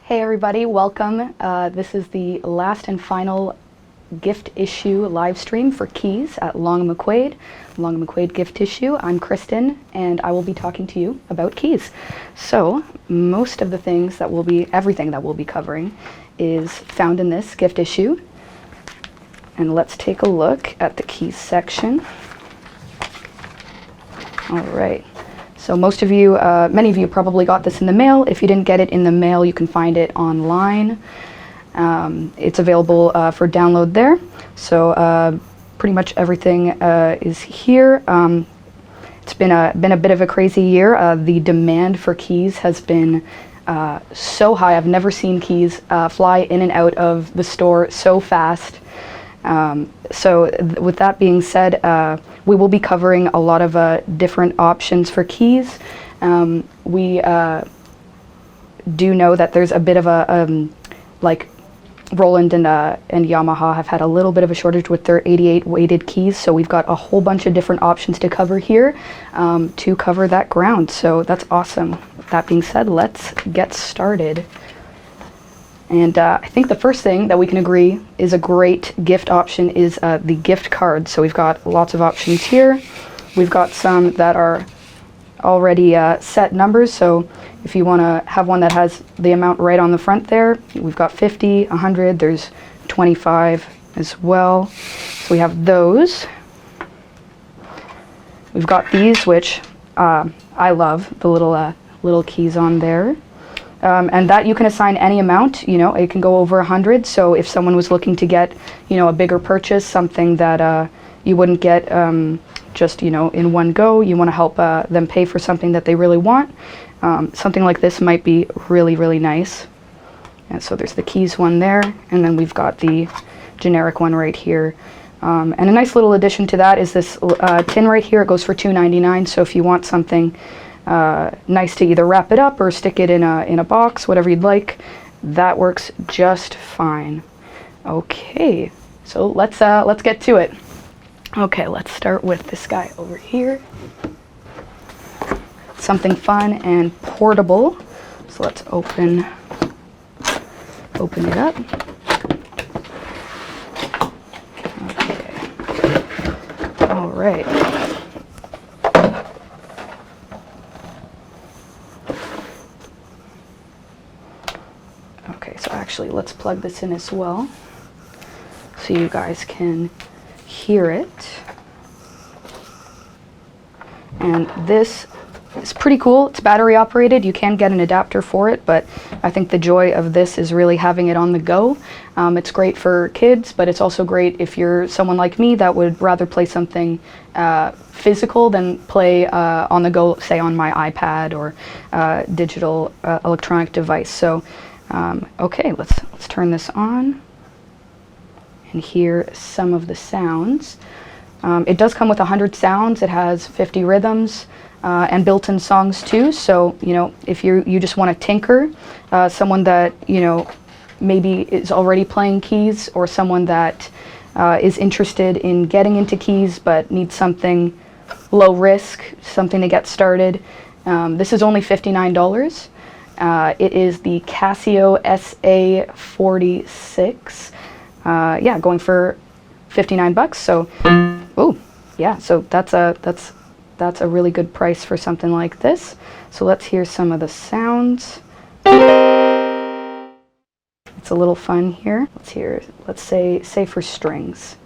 Hey everybody, welcome. This is the last and final gift issue live stream for keys at McQuade gift issue. I'm Kristen and I will be talking to you about keys. So most of the things that everything that we'll be covering is found in this gift issue. And let's take a look at the keys section. All right. So most of you, many of you probably got this in the mail. If you didn't get it in the mail, you can find it online. It's available for download there. So pretty much everything is here. It's been a bit of a crazy year. The demand for keys has been so high. I've never seen keys fly in and out of the store so fast. With that being said, we will be covering a lot of different options for keys. We do know that there's a bit of a, like Roland and Yamaha have had a little bit of a shortage with their 88 weighted keys, so we've got a whole bunch of different options to cover here to cover that ground, so that's awesome. With that being said, let's get started. And I think the first thing that we can agree is a great gift option is the gift card. So we've got lots of options here. We've got some that are already set numbers. So if you want to have one that has the amount right on the front there, we've got 50, 100, there's 25 as well. So we have those. We've got these, which I love, the little keys on there. And that you can assign any amount, you know, it can go over 100. So if someone was looking to get, you know, a bigger purchase, something that you wouldn't get just, you know, in one go, you want to help them pay for something that they really want. Something like this might be really, really nice. And so there's the keys one there, and then we've got the generic one right here. And a nice little addition to that is this tin right here. It goes for $2.99. So if you want something nice to either wrap it up or stick it in a box, whatever you'd like, that works just fine. Okay, so let's get to it. Okay, let's start with this guy over here. Something fun and portable. So let's open it up. Okay. All right. Okay, so actually let's plug this in as well so you guys can hear it. And this is pretty cool. It's battery operated. You can get an adapter for it, but I think the joy of this is really having it on the go. It's great for kids, but it's also great if you're someone like me that would rather play something physical than play on the go, say on my iPad or digital electronic device. So okay, let's turn this on and hear some of the sounds. It does come with 100 sounds. It has 50 rhythms and built-in songs too. So, you know, if you just want to tinker, someone that, you know, maybe is already playing keys, or someone that is interested in getting into keys but needs something low risk, something to get started, this is only $59. It is the Casio Sa46. Yeah, going for 59 bucks. So, oh, yeah. So that's a really good price for something like this. So let's hear some of the sounds. It's a little fun here. Let's say for strings.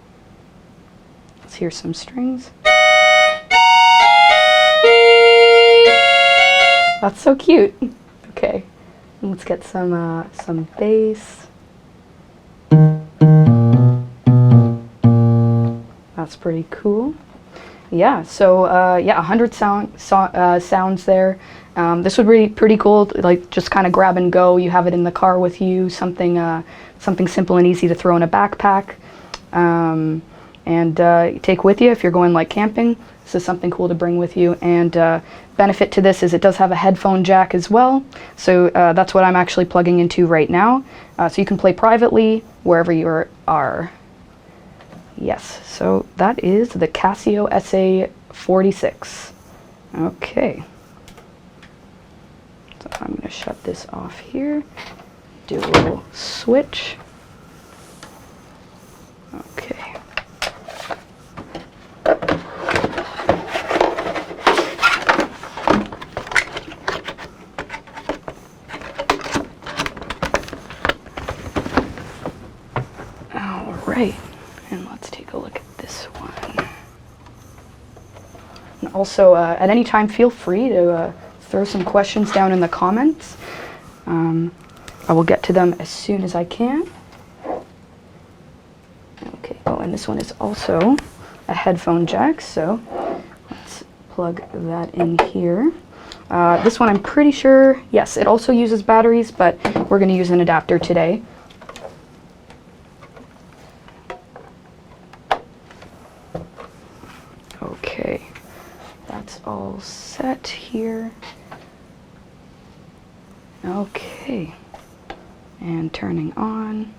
Let's hear some strings. That's so cute. Okay, let's get some bass. That's pretty cool. Yeah, so yeah, 100 sounds there. This would be pretty cool, like just kind of grab and go. You have it in the car with you, something simple and easy to throw in a backpack, and take with you if you're going like camping. This is something cool to bring with you. And benefit to this is it does have a headphone jack as well. So that's what I'm actually plugging into right now. So you can play privately wherever you are. Yes, so that is the Casio Sa46. Okay. So I'm going to shut this off here. do a little switch. Okay. All right, and let's take a look at this one. And also, at any time, feel free to throw some questions down in the comments. I will get to them as soon as I can. Okay, oh, and this one is also a headphone jack, so let's plug that in here. This one I'm pretty sure, yes, it also uses batteries, but we're going to use an adapter today. Okay, that's all set here. Okay, and turning on.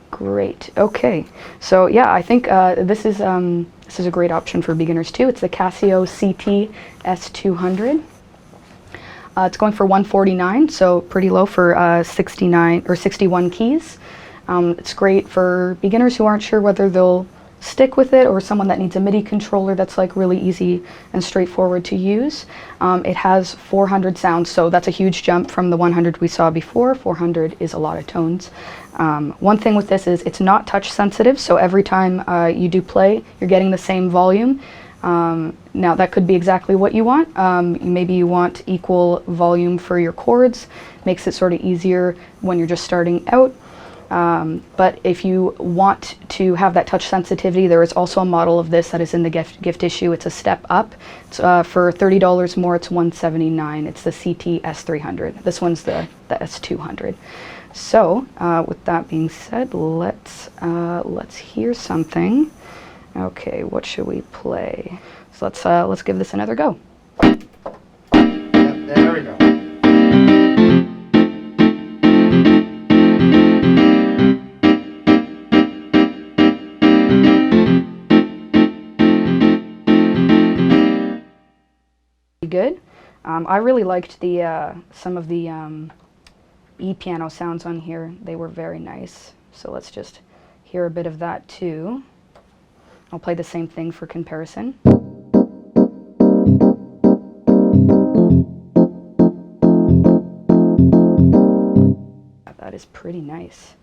Great. Okay, so yeah, I think this is a great option for beginners too. It's the Casio Ct S200. It's going for $149, so pretty low for 69 or 61 keys. It's great for beginners who aren't sure whether they'll stick with it, or someone that needs a MIDI controller that's like really easy and straightforward to use. It has 400 sounds, so that's a huge jump from the 100 we saw before. 400 is a lot of tones. One thing with this is it's not touch sensitive, so every time you do play, you're getting the same volume. Now that could be exactly what you want. Maybe you want equal volume for your chords. Makes it sort of easier when you're just starting out. But if you want to have that touch sensitivity, there is also a model of this that is in the gift issue. It's a step up. It's, for $30 more, it's $179. It's the Ct S300. This one's the S200. So with that being said, let's hear something. Okay, what should we play? So let's give this another go. Yep, there we go. Good. I really liked the some of the E-piano sounds on here. They were very nice. So let's just hear a bit of that too. I'll play the same thing for comparison. That is pretty nice.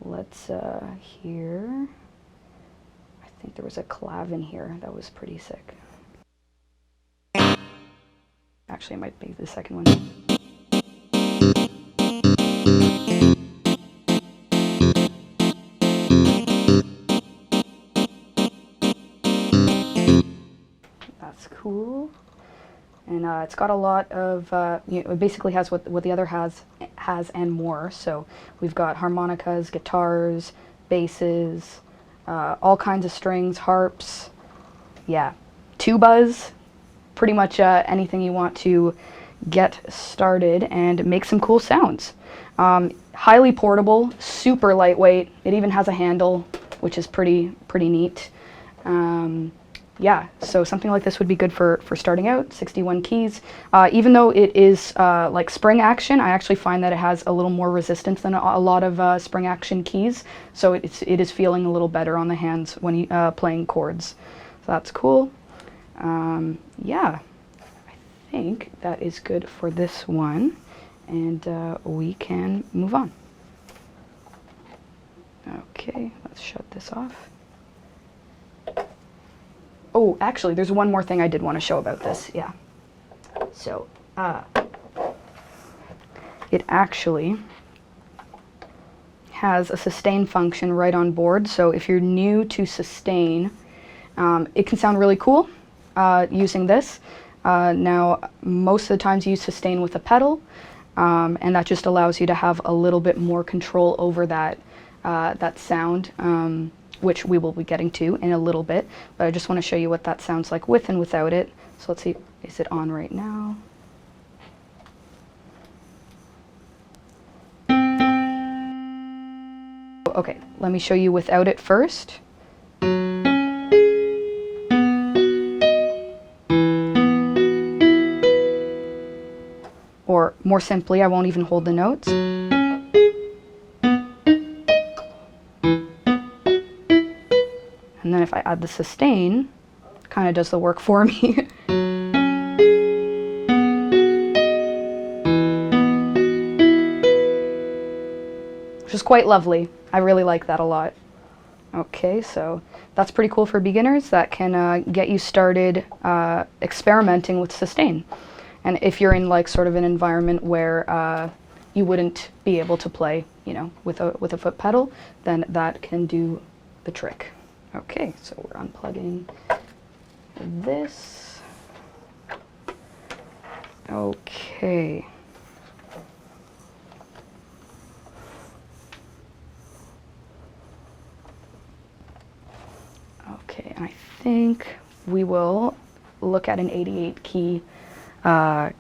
Let's hear. I think there was a clav in here that was pretty sick. Actually, it might be the second one. That's cool. And it's got a lot of, it basically has what the other has and more. So we've got harmonicas, guitars, basses, all kinds of strings, harps, yeah, tubas, pretty much anything you want to get started and make some cool sounds. Highly portable, super lightweight. It even has a handle, which is pretty neat. Yeah, so something like this would be good for starting out. 61 keys. Even though it is like spring action, I actually find that it has a little more resistance than a lot of spring action keys. So it is feeling a little better on the hands when you playing chords. So that's cool. Yeah, I think that is good for this one, and we can move on. Okay, let's shut this off. Oh, actually, there's one more thing I did want to show about this, yeah. So, it actually has a sustain function right on board, so if you're new to sustain, it can sound really cool. Using this. Now, most of the times you use sustain with a pedal, and that just allows you to have a little bit more control over that, that sound, which we will be getting to in a little bit. But I just want to show you what that sounds like with and without it. So let's see, is it on right now? Okay, let me show you without it first. Or more simply, I won't even hold the notes. add the sustain, kind of does the work for me. Which is quite lovely. I really like that a lot. Okay, so that's pretty cool for beginners. That can get you started experimenting with sustain. And if you're in like sort of an environment where you wouldn't be able to play, you know, with a foot pedal, then that can do the trick. Okay, so we're unplugging this. Okay. Okay, and I think we will look at an 88 key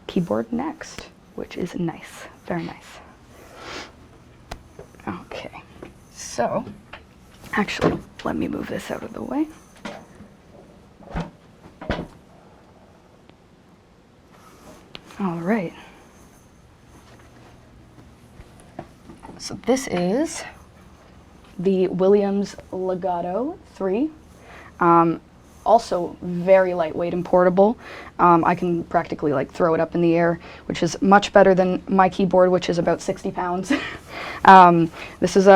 keyboard next, which is nice, very nice. Okay, so actually, let me move this out of the way. All right. So this is the Williams Legato 3. Also very lightweight and portable. I can practically like throw it up in the air, which is much better than my keyboard, which is about 60 pounds. This is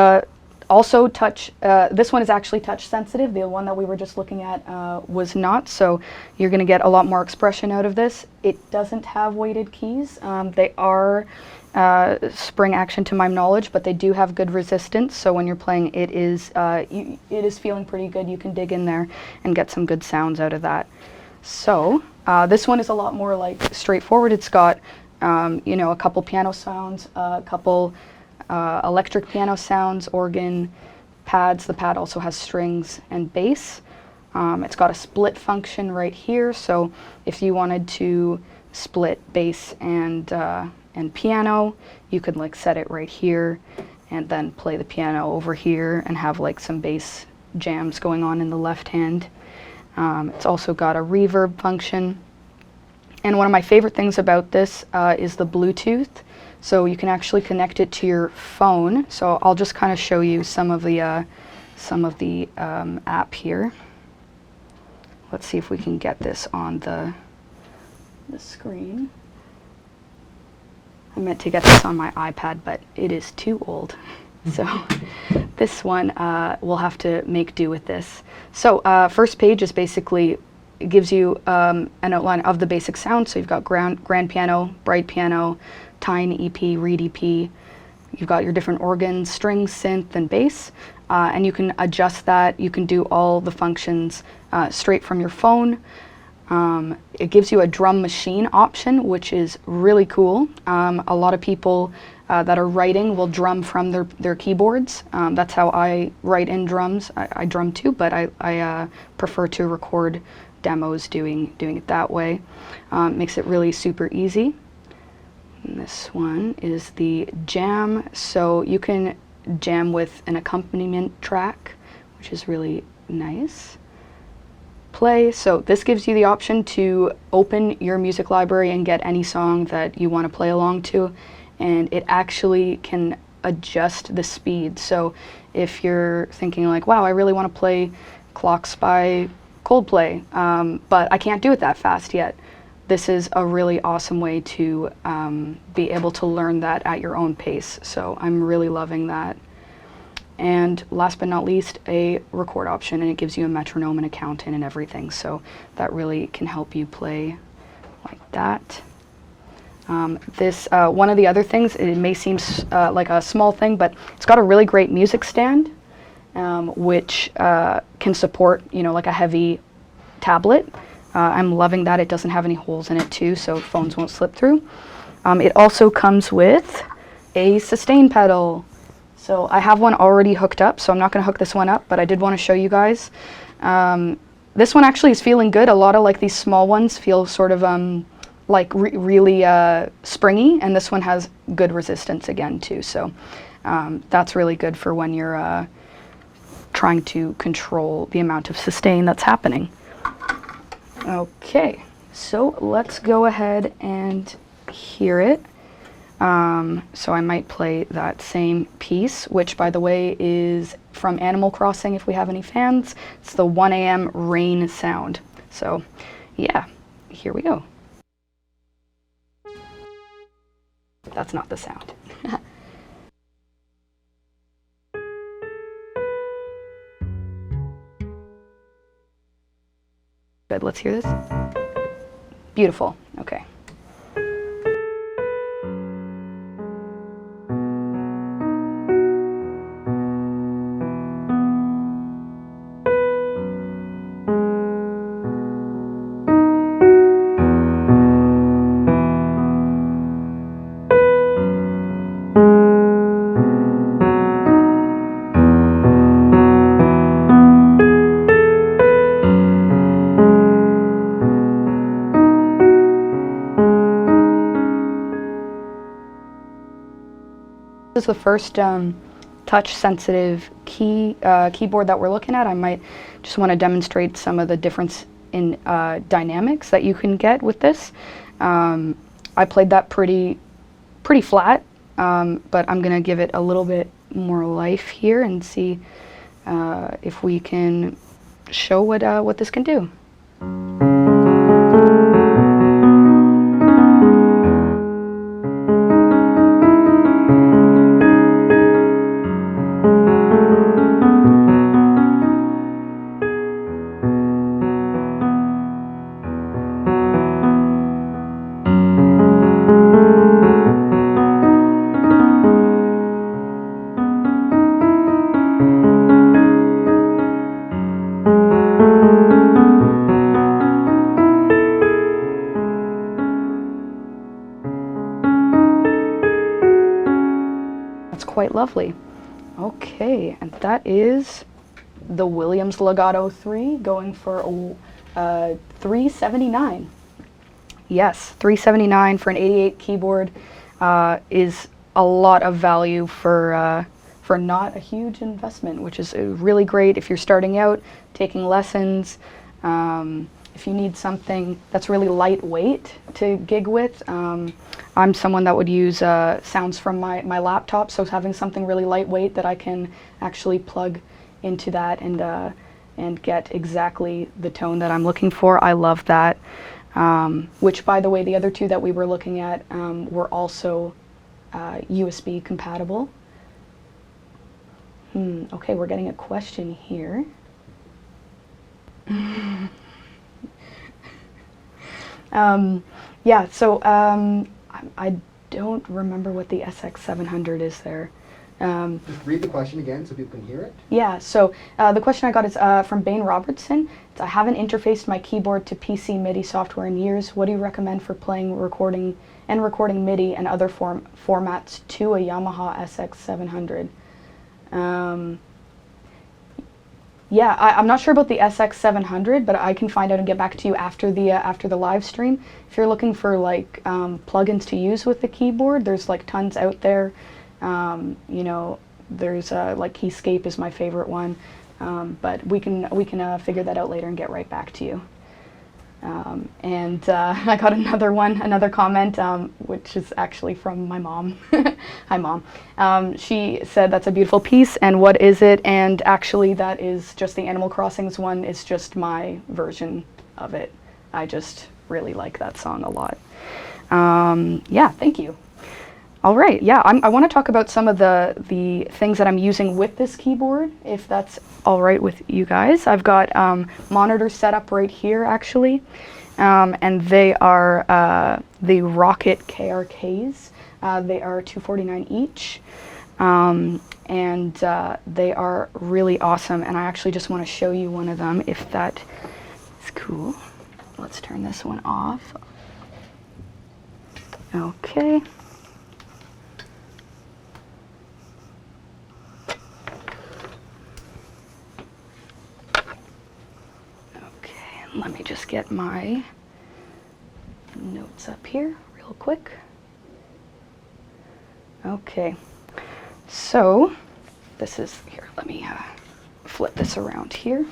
also touch, this one is actually touch sensitive. The one that we were just looking at was not, so you're gonna get a lot more expression out of this. It doesn't have weighted keys. They are spring action to my knowledge, but they do have good resistance, so when you're playing it is feeling pretty good. You can dig in there and get some good sounds out of that. So this one is a lot more like straightforward. It's got you know, a couple piano sounds, a couple electric piano sounds, organ, pads. The pad also has strings and bass. It's got a split function right here, so if you wanted to split bass and piano, you could like set it right here and then play the piano over here and have like some bass jams going on in the left hand. It's also got a reverb function. And one of my favorite things about this is the Bluetooth. So you can actually connect it to your phone. So I'll just kind of show you some of the app here. Let's see if we can get this on the screen. I meant to get this on my iPad, but it is too old. So this one, we'll have to make do with this. So first page is basically, it gives you an outline of the basic sound. So you've got grand piano, bright piano, tine EP, reed EP. You've got your different organs, strings, synth, and bass. And you can adjust that. You can do all the functions straight from your phone. It gives you a drum machine option, which is really cool. A lot of people that are writing will drum from their keyboards. That's how I write in drums. I drum too, but I prefer to record demos doing it that way. Makes it really super easy. And this one is the jam. So you can jam with an accompaniment track, which is really nice. Play. So this gives you the option to open your music library and get any song that you want to play along to, and it actually can adjust the speed. So if you're thinking like, wow, I really want to play Clocks by Coldplay, but I can't do it that fast yet, this is a really awesome way to be able to learn that at your own pace. So I'm really loving that. And last but not least, a record option, and it gives you a metronome and a count in and everything. So that really can help you play like that. One of the other things, it may seem like a small thing, but it's got a really great music stand, which can support, you know, like a heavy tablet. I'm loving that. It doesn't have any holes in it too, so phones won't slip through. It also comes with a sustain pedal. So I have one already hooked up, so I'm not going to hook this one up, but I did want to show you guys. This one actually is feeling good. A lot of like these small ones feel sort of like really springy, and this one has good resistance again too. So that's really good for when you're trying to control the amount of sustain that's happening. Okay, so let's go ahead and hear it. So I might play that same piece, which by the way is from Animal Crossing if we have any fans. It's the 1 a.m. rain sound. So yeah, here we go. That's not the sound. Good, let's hear this. Beautiful, okay. This is the first touch-sensitive keyboard that we're looking at. I might just want to demonstrate some of the difference in dynamics that you can get with this. I played that pretty flat, but I'm going to give it a little bit more life here and see if we can show what this can do. Quite lovely. Okay, and that is the Williams Legato 3 going for $379. Yes, $379 for an 88 keyboard is a lot of value for not a huge investment, which is really great if you're starting out, taking lessons. If you need something that's really lightweight to gig with, I'm someone that would use sounds from my laptop, so having something really lightweight that I can actually plug into that and get exactly the tone that I'm looking for, I love that. Which, by the way, the other two that we were looking at were also USB compatible. Okay, we're getting a question here. Yeah, so I don't remember what the SX700 is there. Just read the question again so people can hear it. Yeah, so the question I got is from Bain Robertson. I haven't interfaced my keyboard to PC MIDI software in years. What do you recommend for playing, recording MIDI and other formats to a Yamaha SX700? Yeah, I'm not sure about the SX700, but I can find out and get back to you after the live stream. If you're looking for like plugins to use with the keyboard, there's like tons out there. You know, there's like Keyscape is my favorite one, but we can figure that out later and get right back to you. And I got another comment, which is actually from my mom. Hi, Mom. She said that's a beautiful piece, and what is it? And actually, that is just the Animal Crossings one. It's just my version of it. I just really like that song a lot. Yeah, thank you. All right, yeah, I want to talk about some of the things that I'm using with this keyboard, if that's all right with you guys. I've got monitors set up right here, actually, and they are the Rocket KRKs. They are $249 each, and they are really awesome, and I actually just want to show you one of them, if that is cool. Let's turn this one off. Okay. Let me just get my notes up here real quick. Okay, so this is, here, let me flip this around here.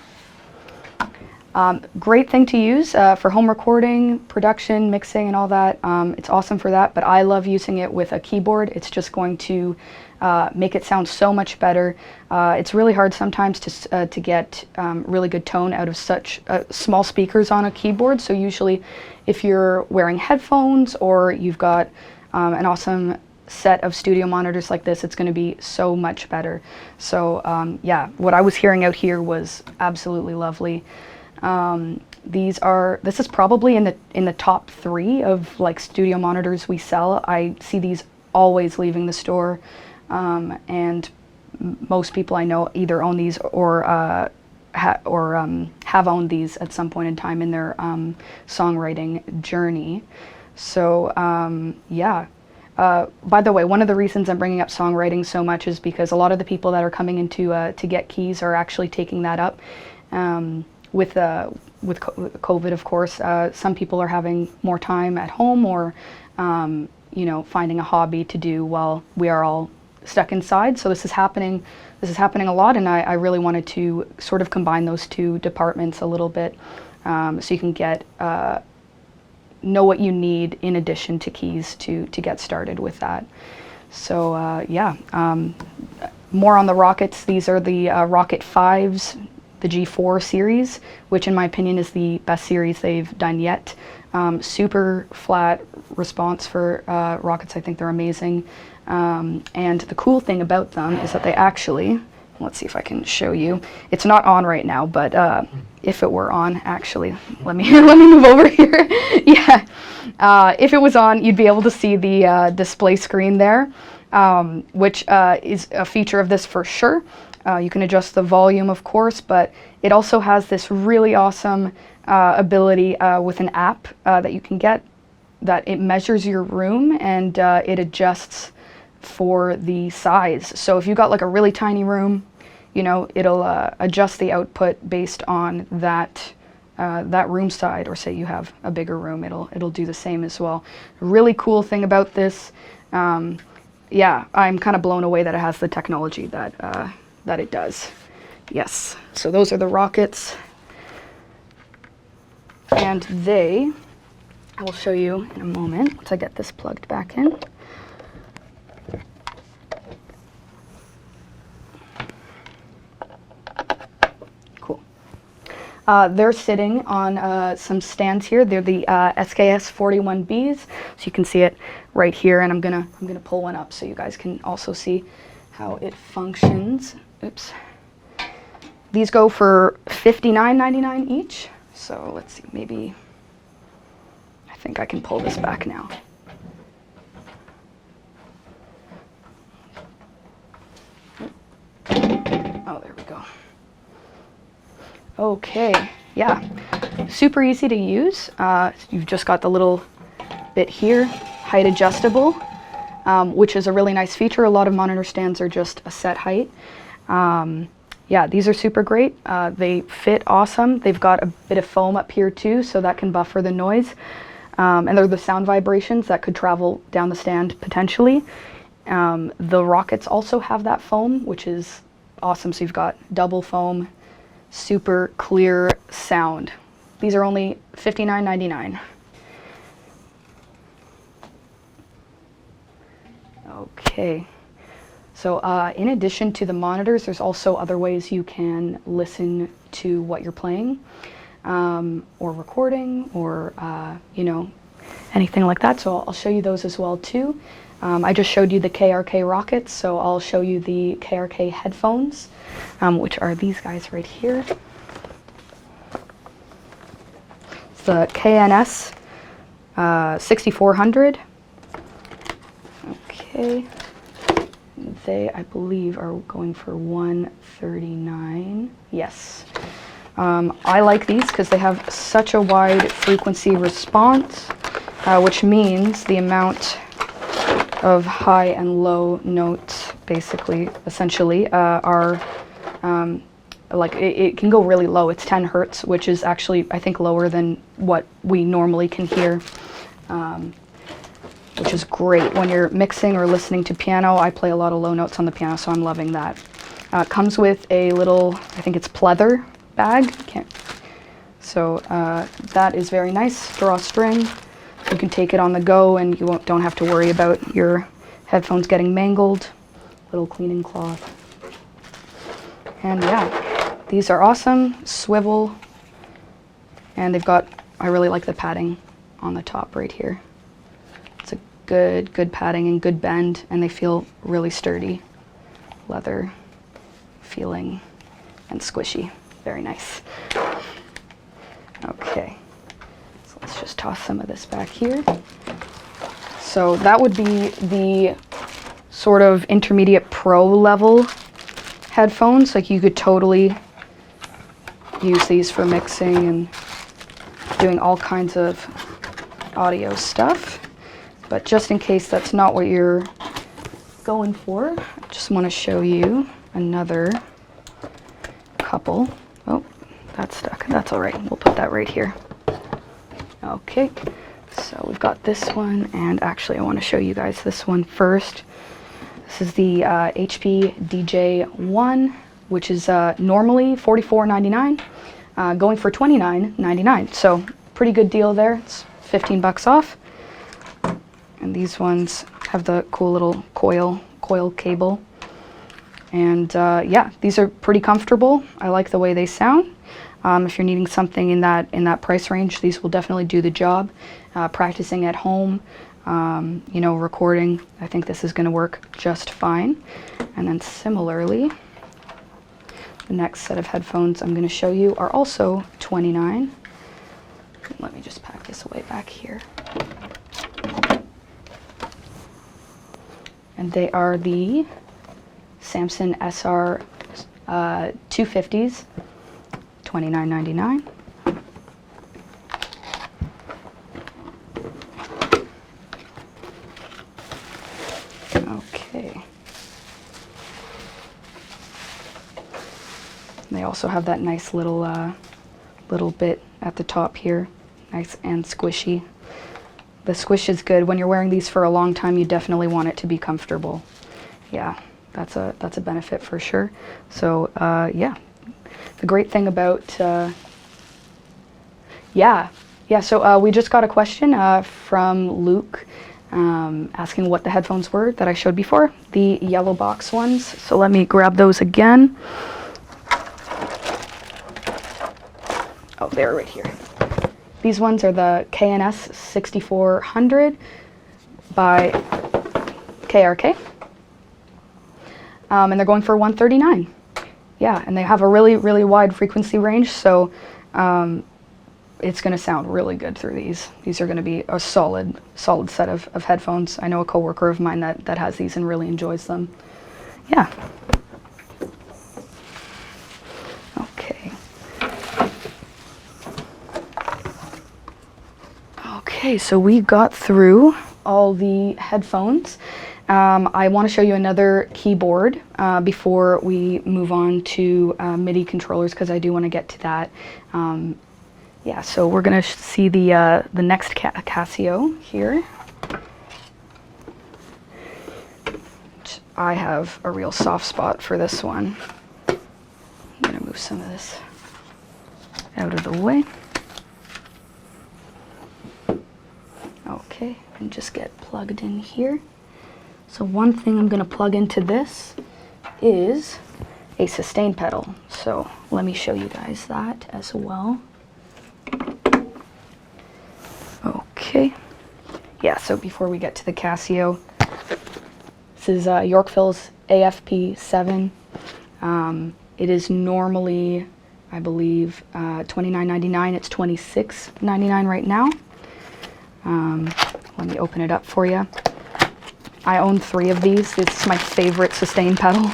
Great thing to use for home recording, production, mixing, and all that. It's awesome for that, but I love using it with a keyboard. It's just going to make it sound so much better. It's really hard sometimes to get really good tone out of such small speakers on a keyboard. So usually if you're wearing headphones or you've got an awesome set of studio monitors like this, it's going to be so much better. So yeah, what I was hearing out here was absolutely lovely. This is probably in the top 3 of like studio monitors we sell. I see these always leaving the store, and most people I know either own these or have owned these at some point in time in their songwriting journey. So yeah. By the way, one of the reasons I'm bringing up songwriting so much is because a lot of the people that are coming into to get keys are actually taking that up. With COVID, of course, some people are having more time at home, or you know, finding a hobby to do while we are all stuck inside. So this is happening a lot, and I really wanted to sort of combine those 2 departments a little bit, so you can get know what you need in addition to keys to get started with that. So yeah, more on the Rockets. These are the Rocket 5s, the G4 series, which in my opinion is the best series they've done yet. Super flat response for Rockets. I think they're amazing. And the cool thing about them is that they actually, let's see if I can show you. It's not on right now, but if it were on, actually, let me move over here. Yeah, if it was on, you'd be able to see the display screen there, which is a feature of this for sure. You can adjust the volume, of course, but it also has this really awesome ability with an app that you can get, that it measures your room and it adjusts for the size. So if you've got like a really tiny room, you know, it'll adjust the output based on that that room side, or say you have a bigger room, it'll do the same as well. Really cool thing about this, yeah, I'm kind of blown away that it has the technology that it does. Yes, so those are the Rockets, and I will show you in a moment once I get this plugged back in. Cool. They're sitting on some stands here. They're the SKS 41Bs, so you can see it right here, and I'm gonna pull one up so you guys can also see how it functions. Oops. These go for $59.99 each. So let's see, maybe, I think I can pull this back now. Oh, there we go. Okay, yeah, super easy to use. You've just got the little bit here, height adjustable, which is a really nice feature. A lot of monitor stands are just a set height. Yeah, these are super great. They fit awesome. They've got a bit of foam up here too, so that can buffer the noise. And they're the sound vibrations that could travel down the stand potentially. The Rockets also have that foam, which is awesome. So you've got double foam, super clear sound. These are only $59.99. Okay. So in addition to the monitors, there's also other ways you can listen to what you're playing, or recording, or you know, anything like that. So I'll show you those as well too. I just showed you the Krk Rockets, so I'll show you the Krk Headphones, which are these guys right here. It's the KNS 6400. Okay. They, I believe, are going for $139. Yes. I like these because they have such a wide frequency response, which means the amount of high and low notes, basically, essentially, are like it can go really low. It's 10 hertz, which is actually, I think, lower than what we normally can hear. Which is great when you're mixing or listening to piano. I play a lot of low notes on the piano, so I'm loving that. Comes with a little, I think it's pleather bag. So that is very nice. Drawstring. You can take it on the go and you don't have to worry about your headphones getting mangled. Little cleaning cloth. And yeah, these are awesome. Swivel. And they've got, I really like the padding on the top right here. It's a good padding and good bend, and they feel really sturdy. Leather feeling and squishy. Very nice. Okay, so let's just toss some of this back here. So that would be the sort of intermediate pro level headphones. Like you could totally use these for mixing and doing all kinds of audio stuff. But just in case that's not what you're going for, I just want to show you another couple. Oh, that's stuck. That's all right. We'll put that right here. Okay, so we've got this one, and actually I want to show you guys this one first. This is the HP DJ1, which is normally $44.99, going for $29.99. So pretty good deal there. It's 15 bucks off. And these ones have the cool little coil cable. And yeah, these are pretty comfortable. I like the way they sound. If you're needing something in that price range, these will definitely do the job. Practicing at home, you know, recording, I think this is going to work just fine. And then similarly, the next set of headphones I'm going to show you are also $29. Let me just pack this away back here. And they are the Samson SR 250s, $29.99. Okay. They also have that nice little little bit at the top here, nice and squishy. The squish is good. When you're wearing these for a long time, you definitely want it to be comfortable. Yeah, that's a benefit for sure. So yeah, the great thing about so we just got a question from Luke asking what the headphones were that I showed before, the yellow box ones. So let me grab those again. Oh, they're right here. These ones are the KNS 6400 by Krk. And they're going for $139. Yeah, and they have a really wide frequency range, so it's going to sound really good through these. These are going to be a solid set of headphones. I know a coworker of mine that has these and really enjoys them. Yeah. Okay. Okay, so we got through all the headphones. I want to show you another keyboard before we move on to MIDI controllers, because I do want to get to that. Yeah, so we're going to see the next Casio here. I have a real soft spot for this one. I'm going to move some of this out of the way. Okay, and just get plugged in here. So one thing I'm going to plug into this is a sustain pedal. So let me show you guys that as well. Okay. Yeah, so before we get to the Casio, this is Yorkville's AFP7. It is normally, I believe, $29.99. It's $26.99 right now. Let me open it up for you. I own 3 of these. It's my favorite sustain pedal.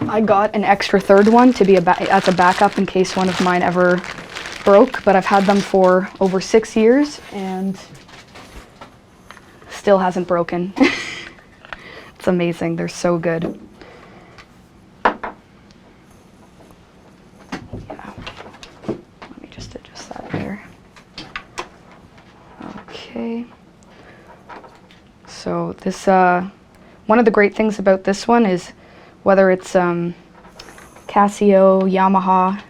I got an extra third one to be as a backup in case one of mine ever broke, but I've had them for over 6 years and still hasn't broken. It's amazing. They're so good. Yeah. Let me just adjust that there. Okay. So this, one of the great things about this one is whether it's Casio, Yamaha,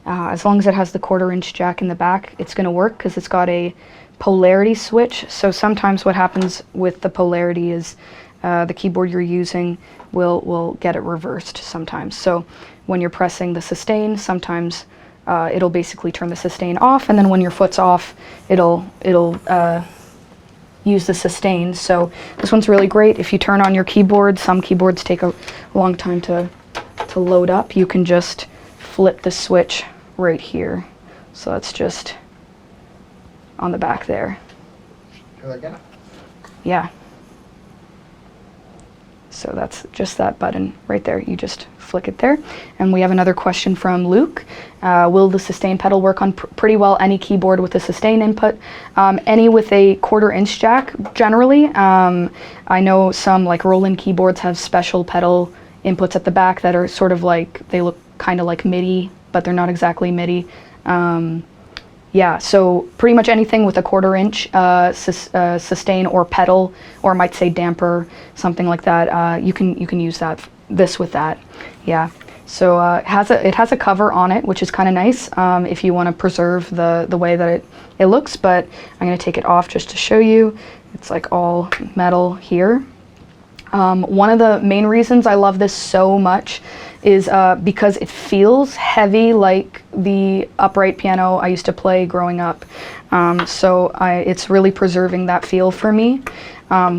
As long as it has the 1/4" jack in the back, it's going to work because it's got a polarity switch. So sometimes what happens with the polarity is the keyboard you're using will get it reversed sometimes. So when you're pressing the sustain, sometimes it'll basically turn the sustain off, and then when your foot's off, it'll use the sustain. So this one's really great. If you turn on your keyboard, some keyboards take a long time to load up. You can just flip the switch right here. So that's just on the back there. Yeah. So that's just that button right there. You just flick it there. And we have another question from Luke. Will the sustain pedal work on pretty well any keyboard with a sustain input? Any with a 1/4" jack, generally. I know some like Roland keyboards have special pedal inputs at the back that are sort of like, they look kind of like MIDI, but they're not exactly MIDI. Yeah, so pretty much anything with a 1/4" sustain or pedal, or I might say damper, something like that. You can use this with that. Yeah. So it has a cover on it, which is kind of nice if you want to preserve the way that it looks. But I'm going to take it off just to show you. It's like all metal here. One of the main reasons I love this so much is because it feels heavy like the upright piano I used to play growing up. So it's really preserving that feel for me,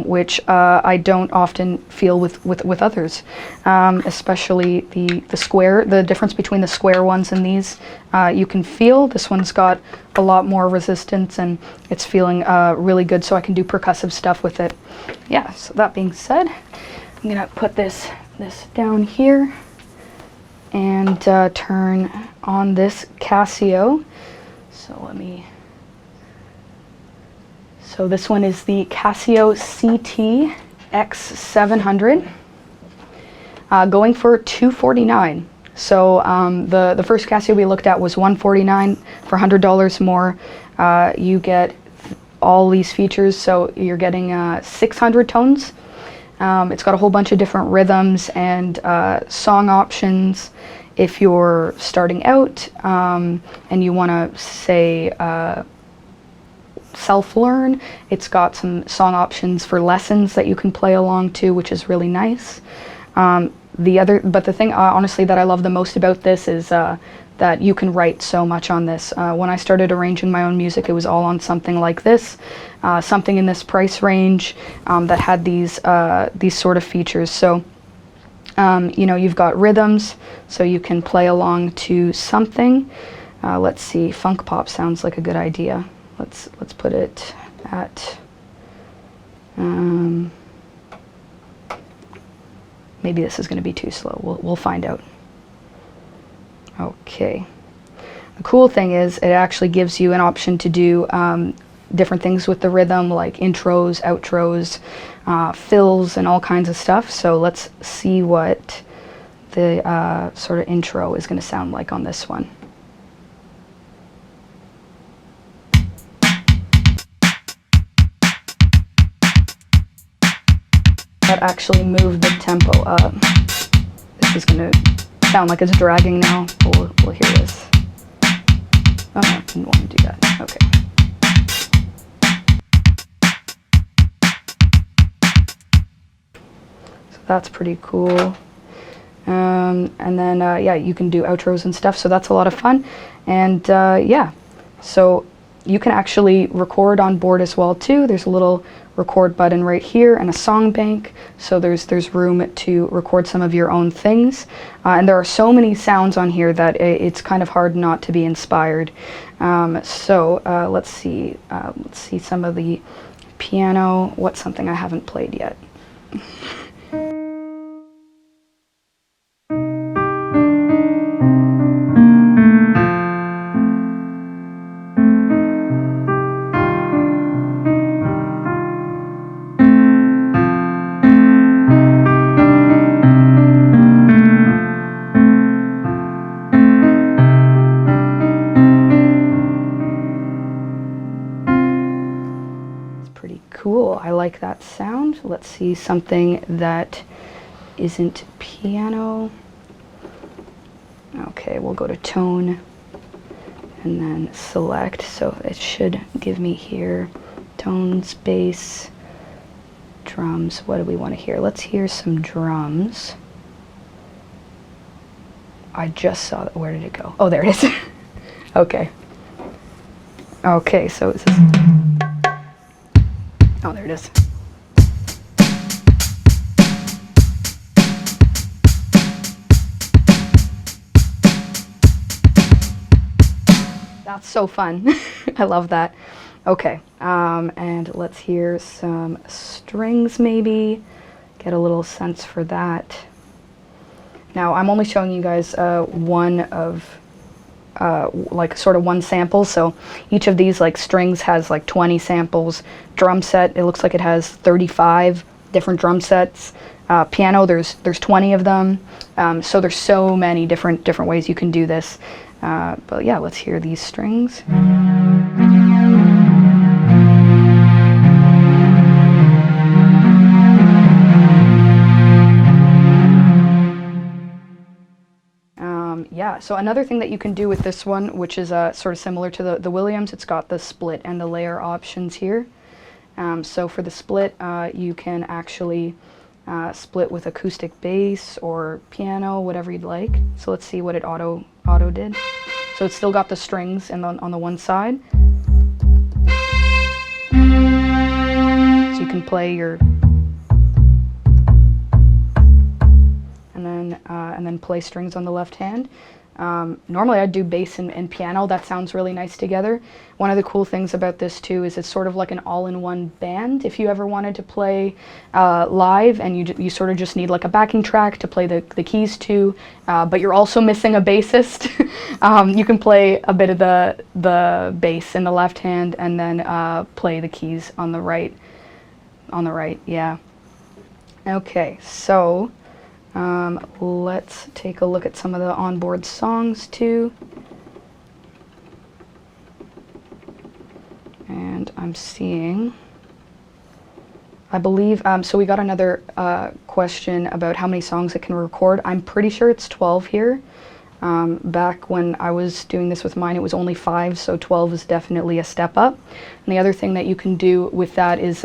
which I don't often feel with others, especially the difference between the square ones and these. You can feel this one's got a lot more resistance, and it's feeling really good, so I can do percussive stuff with it. Yeah, so that being said, I'm gonna put this down here and turn on this Casio. So this one is the Casio Ct X-700, going for $249. So the first Casio we looked at was $149. For $100 more, you get all these features. So you're getting 600 tones. It's got a whole bunch of different rhythms and song options. If you're starting out and you want to say self-learn, it's got some song options for lessons that you can play along to, which is really nice. But the thing honestly that I love the most about this is that you can write so much on this. When I started arranging my own music, it was all on something like this, something in this price range that had these sort of features. So you know, you've got rhythms, so you can play along to something. Let's see, funk pop sounds like a good idea. Let's put it at maybe this is going to be too slow. We'll find out. Okay. The cool thing is it actually gives you an option to do different things with the rhythm, like intros, outros, fills, and all kinds of stuff. So let's see what the sort of intro is going to sound like on this one. That actually moved the tempo up. This is going to sound like it's dragging now. We'll hear this. Oh, I didn't want to do that. Okay. So that's pretty cool. And then, yeah, you can do outros and stuff, so that's a lot of fun. And yeah, so you can actually record on board as well too. There's a little record button right here and a song bank, so there's room to record some of your own things. And there are so many sounds on here that it's kind of hard not to be inspired. So let's see some of the piano. What's something I haven't played yet? Cool, I like that sound. Let's see something that isn't piano. Okay, we'll go to tone. and then select. So it should give me here tones, bass, drums. What do we want to hear? Let's hear some drums. I just saw that. Where did it go? Oh, there it is. Okay. Okay, so it's this. Oh, there it is. That's so fun. I love that. Okay, and let's hear some strings maybe, get a little sense for that. Now, I'm only showing you guys one of, like sort of one sample, so each of these like strings has like 20 samples. Drum set, it looks like it has 35 different drum sets. Piano, there's 20 of them, so there's so many different ways you can do this. But yeah, let's hear these strings. Yeah, so another thing that you can do with this one, which is sort of similar to the Williams, it's got the split and the layer options here. So for the split, you can actually split with acoustic bass or piano, whatever you'd like. So let's see what it auto did. So it's still got the strings and on the one side. So you can play your and then play strings on the left hand. Normally I'd do bass and piano. That sounds really nice together. One of the cool things about this too is it's sort of like an all-in-one band. If you ever wanted to play live and you sort of just need like a backing track to play the keys to, but you're also missing a bassist, you can play a bit of the bass in the left hand and then play the keys on the right. Yeah. Okay, so let's take a look at some of the onboard songs too. And I'm seeing, I believe, so we got another question about how many songs it can record. I'm pretty sure it's 12 here. Back when I was doing this with mine, it was only 5, so 12 is definitely a step up. And the other thing that you can do with that is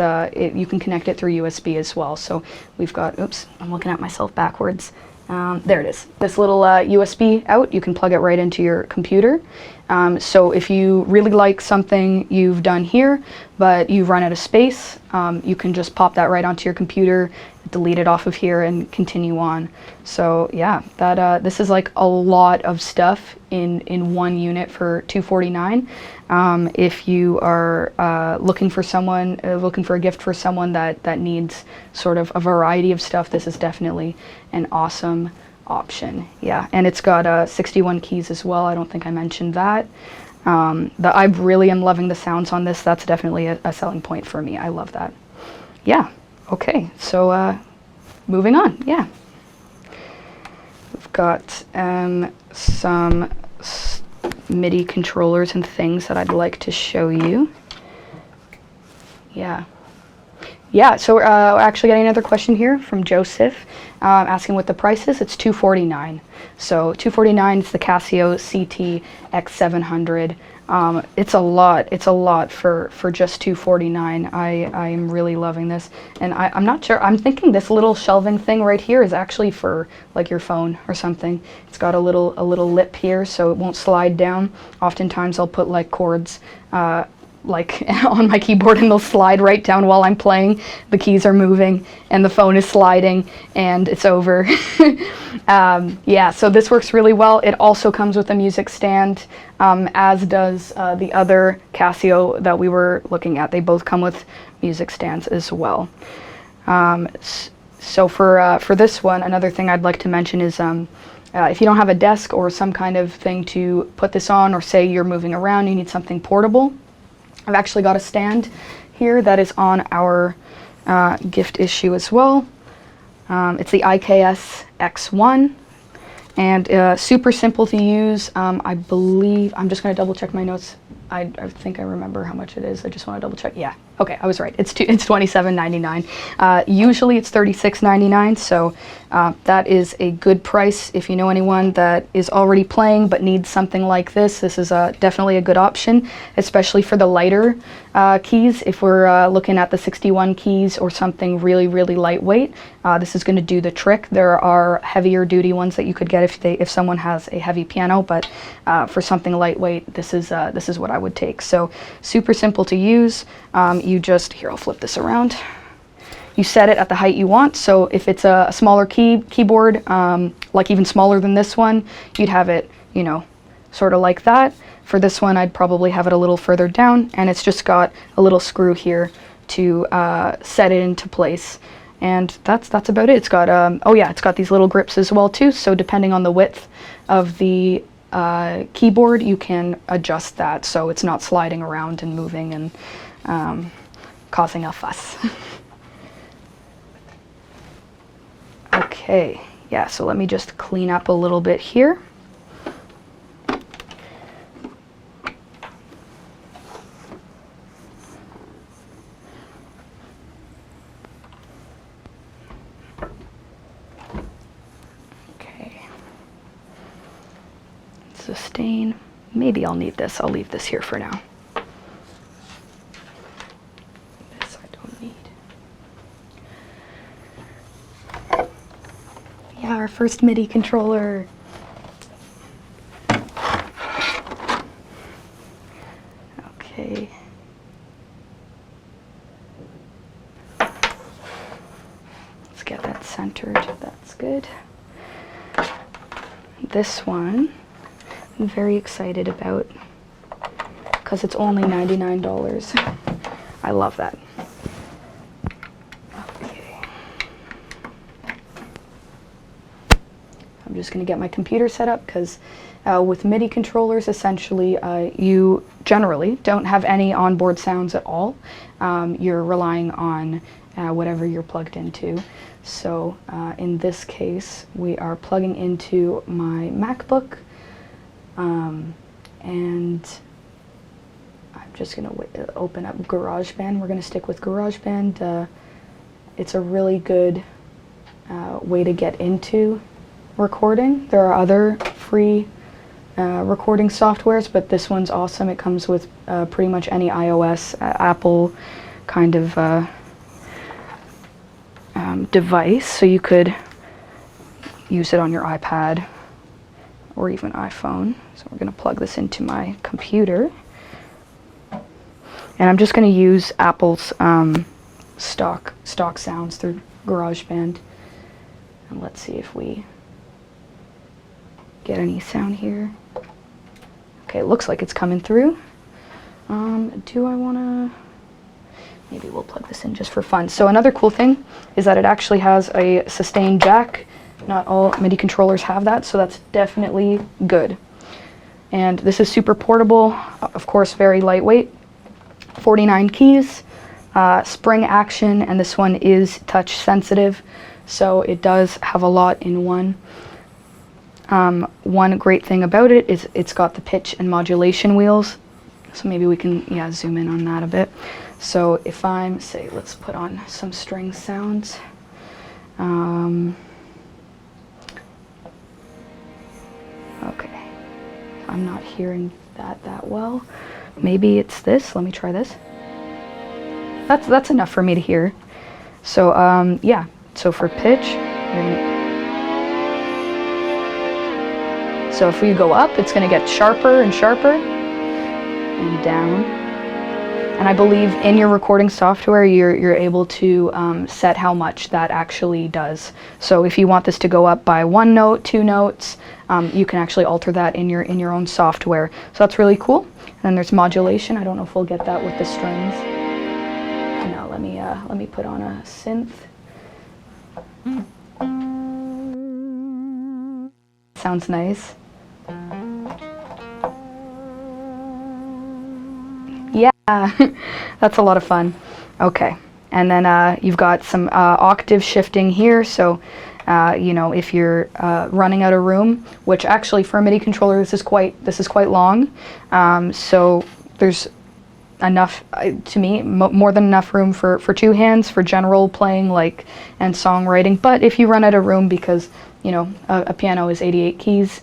you can connect it through USB as well. So we've got, oops, I'm looking at myself backwards. There it is. This little USB out, you can plug it right into your computer. So if you really like something you've done here, but you've run out of space, you can just pop that right onto your computer, delete it off of here, and continue on. So yeah, that this is like a lot of stuff in one unit for $249. If you are looking for someone, looking for a gift for someone that needs sort of a variety of stuff, this is definitely an awesome option. Yeah, and it's got 61 keys as well. I don't think I mentioned that. I really am loving the sounds on this. That's definitely a selling point for me. I love that. Yeah. Okay, so moving on. Yeah, we've got some MIDI controllers and things that I'd like to show you. Yeah, so we're actually getting another question here from Joseph, asking what the price is. It's $249. So $249 is the Casio Ct X-700. It's a lot for just $249. I am really loving this, and I'm not sure. I'm thinking this little shelving thing right here is actually for like your phone or something. It's got a little lip here, so it won't slide down. Oftentimes I'll put like chords like on my keyboard and they'll slide right down while I'm playing. The keys are moving and the phone is sliding and it's over. Yeah, so this works really well. It also comes with a music stand, as does the other Casio that we were looking at. They both come with music stands as well. So for this one, another thing I'd like to mention is if you don't have a desk or some kind of thing to put this on, or say you're moving around, you need something portable, I've actually got a stand here that is on our gift issue as well. It's the IKS X1, and super simple to use. I believe, I'm just going to double check my notes. I think I remember how much it is. I just want to double check. Yeah, Okay, I was right. It's $27.99. Usually it's $36.99, so that is a good price. If you know anyone that is already playing but needs something like this, this is definitely a good option, especially for the lighter keys. If we're looking at the 61 keys or something really, really lightweight, this is going to do the trick. There are heavier duty ones that you could get if someone has a heavy piano, but for something lightweight, this is what I would take. So super simple to use. You just, here, I'll flip this around. You set it at the height you want. So if it's a smaller keyboard, like even smaller than this one, you'd have it, you know, sort of like that. For this one, I'd probably have it a little further down, and it's just got a little screw here to set it into place. And that's about it. It's got, oh yeah, it's got these little grips as well too. So depending on the width of the keyboard, you can adjust that so it's not sliding around and moving and causing a fuss. Okay, yeah, so let me just clean up a little bit here. Okay. Sustain. Maybe I'll need this. I'll leave this here for now. This I don't need. Yeah, our first MIDI controller. Okay. Let's get that centered. That's good. This one I'm very excited about because it's only $99. I love that. Okay. I'm just going to get my computer set up because with MIDI controllers, essentially, you generally don't have any onboard sounds at all. You're relying on whatever you're plugged into. So in this case, we are plugging into my MacBook, and I'm just going to open up GarageBand. We're going to stick with GarageBand. It's a really good way to get into recording. There are other free recording softwares, but this one's awesome. It comes with pretty much any iOS, Apple kind of device, so you could use it on your iPad or even iPhone. So we're going to plug this into my computer, and I'm just going to use Apple's stock sounds through GarageBand, and let's see if we get any sound here. Okay, it looks like it's coming through. Do I want to... Maybe we'll plug this in just for fun. So another cool thing is that it actually has a sustain jack. Not all MIDI controllers have that, so that's definitely good. And this is super portable, of course, very lightweight. 49 keys, spring action, and this one is touch sensitive, so it does have a lot in one. One great thing about it is it's got the pitch and modulation wheels, so maybe we can zoom in on that a bit. So if I'm, say, let's put on some string sounds. Okay, I'm not hearing that well. Maybe it's this. Let me try this. That's enough for me to hear. So yeah, so for pitch, so if we go up, it's going to get sharper and sharper, and down. And I believe in your recording software, you're able to set how much that actually does. So if you want this to go up by 1 note, 2 notes, you can actually alter that in your own software. So that's really cool. And then there's modulation. I don't know if we'll get that with the strings. No, let me put on a synth. Sounds nice. Yeah, that's a lot of fun. Okay, and then you've got some octave shifting here. So, you know, if you're running out of room, which actually for a MIDI controller this is quite long. So there's enough, to me, more than enough room for two hands, for general playing like and songwriting. But if you run out of room because, you know, a piano is 88 keys,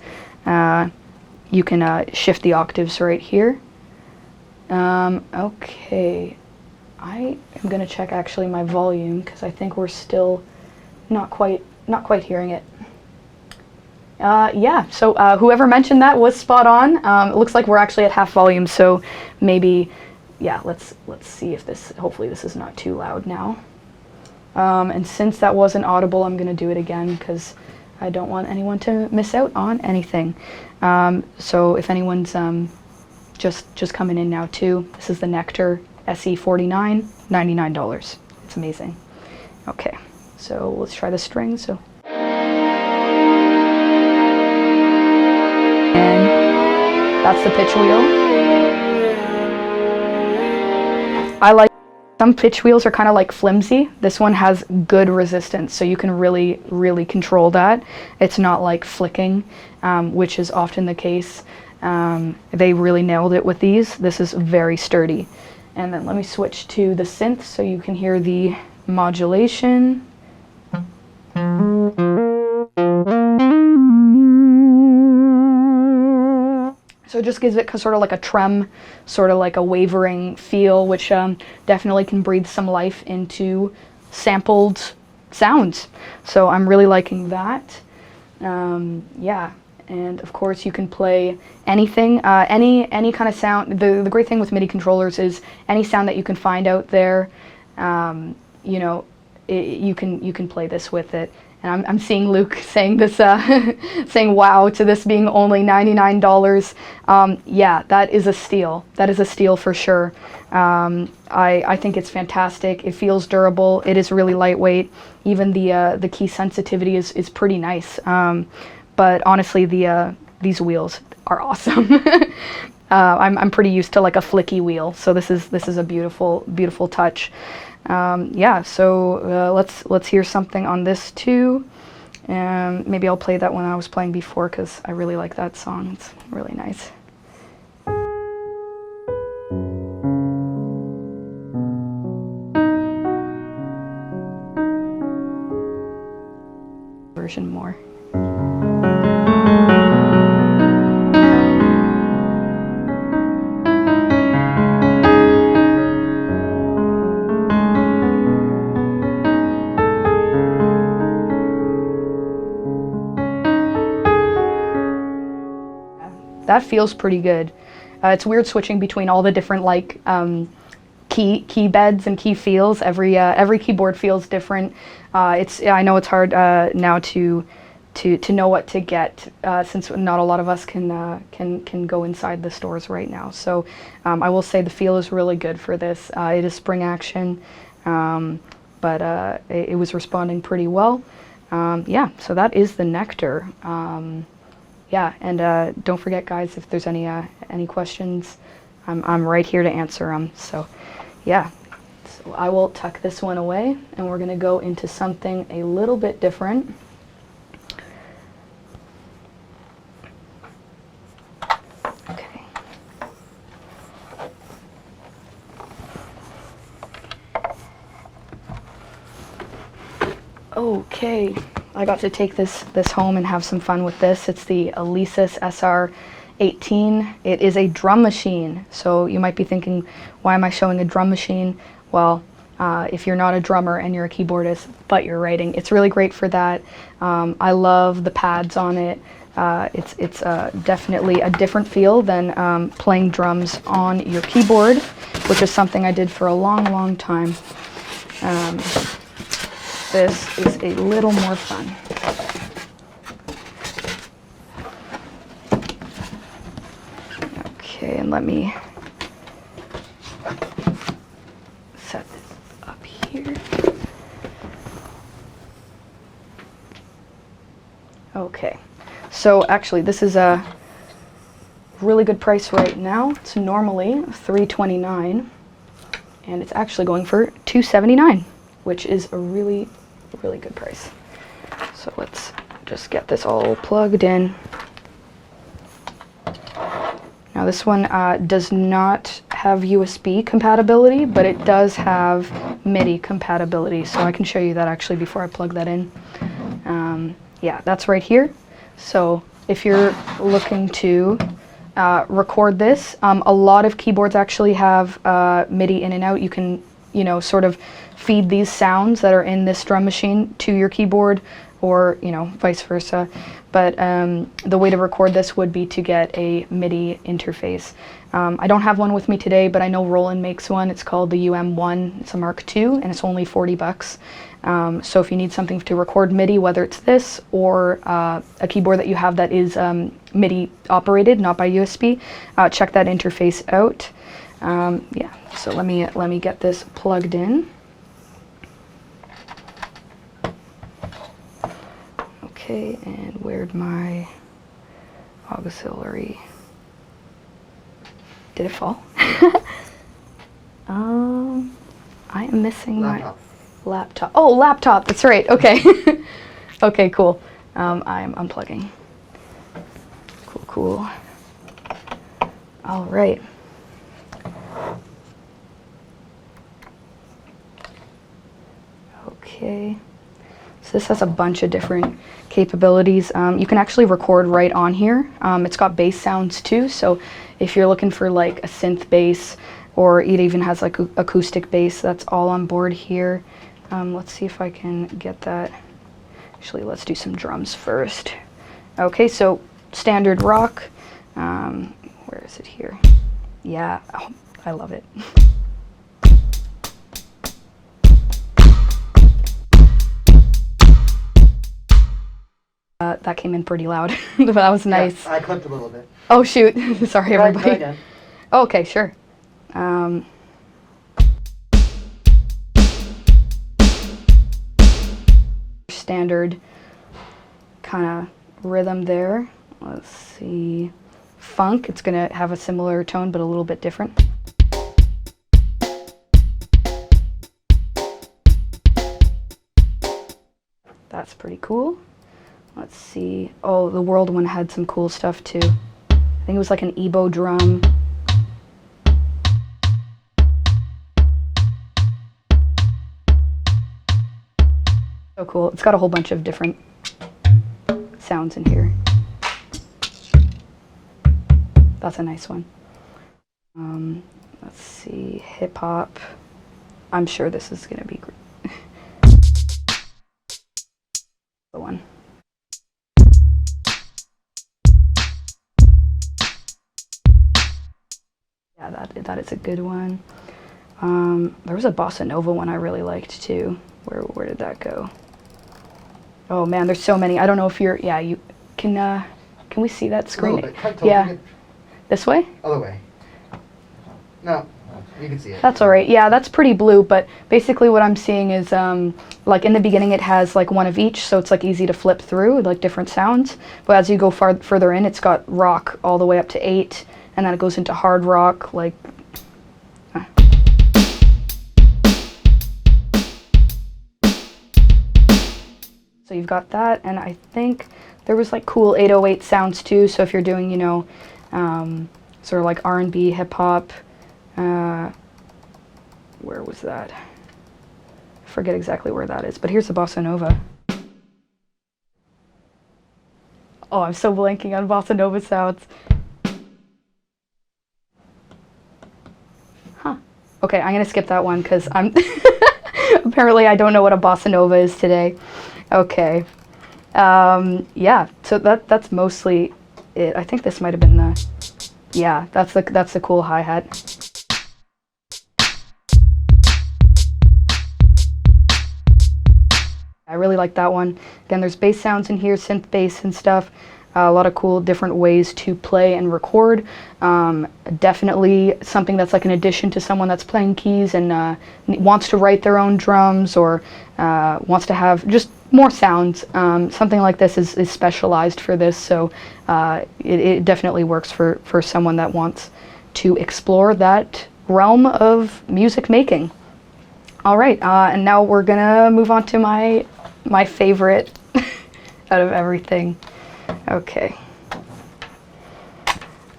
you can shift the octaves right here. Okay, I am going to check actually my volume because I think we're still not quite hearing it. Yeah, so whoever mentioned that was spot on. It looks like we're actually at half volume, so maybe, yeah, let's see if this, hopefully this is not too loud now. And since that wasn't audible, I'm going to do it again because I don't want anyone to miss out on anything. So if anyone's just coming in now too, this is the Nectar SE49, $99. It's amazing. Okay, so let's try the strings. So. And that's the pitch wheel. I like, some pitch wheels are kind of like flimsy. This one has good resistance, so you can really control that. It's not like flicking, which is often the case. They really nailed it with these. This is very sturdy. And then let me switch to the synth so you can hear the modulation. So it just gives it sort of like a trem, sort of like a wavering feel, which definitely can breathe some life into sampled sounds. So I'm really liking that. Yeah, and of course you can play anything, any kind of sound. The great thing with MIDI controllers is any sound that you can find out there, you know, you can play this with it. And I'm seeing Luke saying this, saying wow to this being only $99. Yeah, that is a steal. That is a steal for sure. I think it's fantastic. It feels durable. It is really lightweight. Even the key sensitivity is pretty nice. But honestly, these wheels are awesome. I'm pretty used to like a flicky wheel, so this is a beautiful touch. Yeah, so let's hear something on this too, and maybe I'll play that one I was playing before because I really like that song. It's really nice. Version more. That feels pretty good. It's weird switching between all the different like key beds and key feels. Every keyboard feels different. I know it's hard now to know what to get since not a lot of us can go inside the stores right now. So I will say the feel is really good for this. It is spring action, but it was responding pretty well. Yeah, so that is the Nectar. Yeah, and don't forget, guys, if there's any questions, I'm right here to answer them. So, yeah, so I will tuck this one away, and we're going to go into something a little bit different. Okay. Okay. I got to take this home and have some fun with this. It's the Alesis SR18. It is a drum machine. So you might be thinking, why am I showing a drum machine? Well, if you're not a drummer and you're a keyboardist, but you're writing, it's really great for that. I love the pads on it. It's definitely a different feel than playing drums on your keyboard, which is something I did for a long time. This is a little more fun. Okay, and let me set this up here. Okay, so actually this is a really good price right now. It's normally $329, and it's actually going for $279, which is a really good price. So let's just get this all plugged in. Now this one does not have USB compatibility, but it does have MIDI compatibility. So I can show you that actually before I plug that in. Yeah, that's right here. So if you're looking to record this, a lot of keyboards actually have MIDI in and out. You can, you know, sort of feed these sounds that are in this drum machine to your keyboard, or, you know, vice versa. But the way to record this would be to get a MIDI interface. I don't have one with me today, but I know Roland makes one. It's called the UM1. It's a Mark II, and it's only 40 bucks. So if you need something to record MIDI, whether it's this or a keyboard that you have that is MIDI operated, not by USB, check that interface out. Yeah, so let me get this plugged in. Okay, and where'd my auxiliary? Did it fall? I am missing Laptop. my laptop. Oh, laptop, that's right, okay. Okay, cool. I am unplugging. Cool, cool. All right. Okay. So this has a bunch of different capabilities. You can actually record right on here. It's got bass sounds too, so if you're looking for like a synth bass, or it even has like acoustic bass, that's all on board here. Let's see if I can get that. Actually, let's do some drums first. Okay, so standard rock. Where is it here? Yeah, oh, I love it. That came in pretty loud. That was nice. Yeah, I clipped a little bit. Oh shoot, sorry everybody. Try again. Oh, okay, sure. Standard kind of rhythm there. Let's see. Funk, it's going to have a similar tone but a little bit different. That's pretty cool. Let's see. Oh, the World one had some cool stuff too. I think it was like an Ebo drum. So cool. It's got a whole bunch of different sounds in here. That's a nice one. Let's see. Hip hop. I'm sure this is going to be great. The one. Yeah, that is a good one. There was a bossa nova one I really liked too. Where did that go? Oh man, there's so many. I don't know if you're. Yeah, you can we see that screen? A little bit. Yeah. This way? Other way. No, you can see it. That's all right. Yeah, that's pretty blue, but basically what I'm seeing is like in the beginning it has like one of each, so it's like easy to flip through, like different sounds. But as you go further in, it's got rock all the way up to 8, and then it goes into hard rock, like. So you've got that, and I think there was like cool 808 sounds too, so if you're doing, you know, sort of like R&B, hip-hop, where was that? I forget exactly where that is, but here's the bossa nova. Oh, I'm so blanking on bossa nova sounds. Huh. Okay, I'm gonna skip that one because I'm apparently I don't know what a bossa nova is today. Okay. Yeah, so that's mostly it. I think this might have been the, yeah, that's the cool hi-hat. I really like that one. Again, there's bass sounds in here, synth bass and stuff. A lot of cool different ways to play and record. Definitely something that's like an addition to someone that's playing keys and wants to write their own drums, or wants to have just more sounds. Something like this is specialized for this, so it definitely works for someone that wants to explore that realm of music making. All right, and now we're gonna move on to my favorite out of everything. Okay.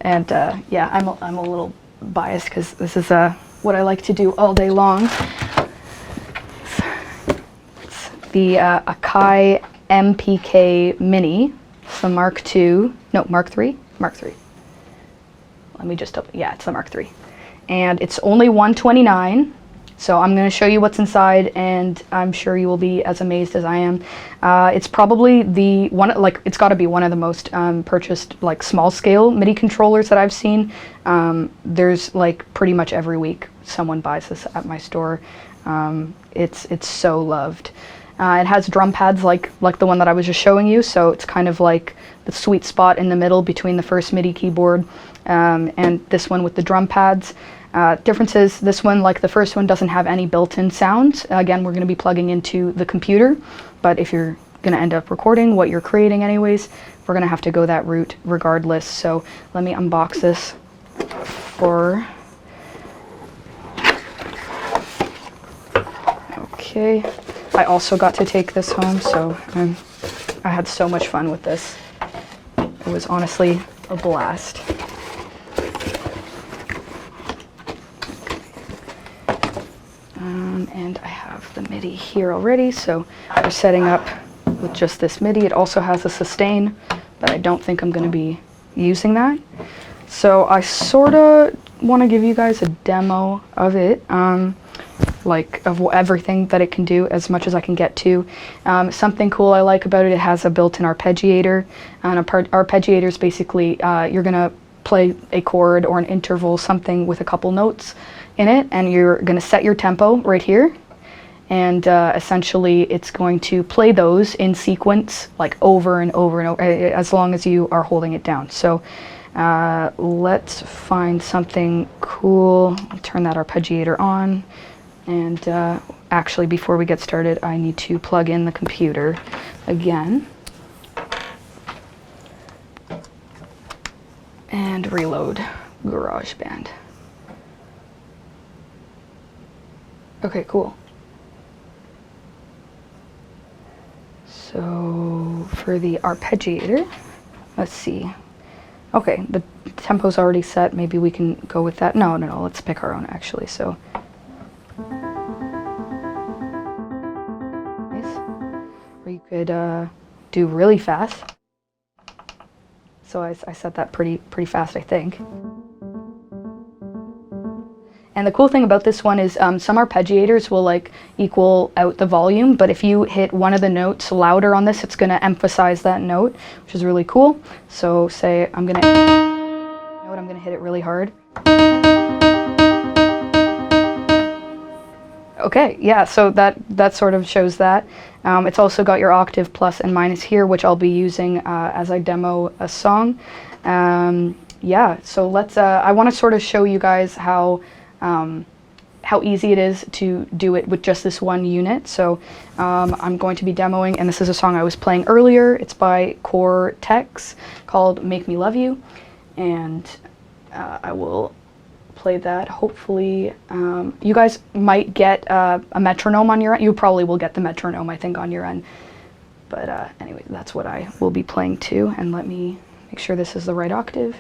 And yeah, I'm a little biased because this is what I like to do all day long. It's the Akai Mpk Mini. It's the Mark II, no, Mark III? Mark III. Let me just open, yeah, it's the Mark III. And it's only $129. So I'm going to show you what's inside, and I'm sure you will be as amazed as I am. It's probably the one, like, it's got to be one of the most purchased, like, small-scale MIDI controllers that I've seen. There's, like, pretty much every week someone buys this at my store. It's so loved. It has drum pads like the one that I was just showing you, so it's kind of like the sweet spot in the middle between the first MIDI keyboard and this one with the drum pads. Difference is this one, like the first one, doesn't have any built-in sounds. Again, we're going to be plugging into the computer, but if you're going to end up recording what you're creating anyways, we're going to have to go that route regardless. So let me unbox this for... Okay. I also got to take this home, so I had so much fun with this. It was honestly a blast. And I have the MIDI here already, so we're setting up with just this MIDI. It also has a sustain, but I don't think I'm going to be using that. So I sort of want to give you guys a demo of it, like of everything that it can do, as much as I can get to. Something cool I like about it, it has a built-in arpeggiator, and arpeggiator is basically you're going to play a chord or an interval, something with a couple notes in it, and you're going to set your tempo right here, and essentially it's going to play those in sequence, like over and over and over, as long as you are holding it down. So let's find something cool. I'll turn that arpeggiator on, and actually before we get started I need to plug in the computer again and reload GarageBand. Okay, cool. So for the arpeggiator, let's see. Okay, the tempo's already set. Maybe we can go with that. No, let's pick our own actually. So nice. Or you could do really fast. So I set that pretty fast, I think. And the cool thing about this one is some arpeggiators will like equal out the volume, but if you hit one of the notes louder on this, it's going to emphasize that note, which is really cool. So say I'm going to hit it really hard. Okay, yeah, so that sort of shows that. It's also got your octave plus and minus here, which I'll be using as I demo a song. Yeah, so let's, I want to sort of show you guys how easy it is to do it with just this one unit. So I'm going to be demoing, and this is a song I was playing earlier. It's by Krk called Make Me Love You, and I will play that. Hopefully you guys might get a metronome on your end. You probably will get the metronome, I think, on your end. But anyway, that's what I will be playing to. And let me make sure this is the right octave.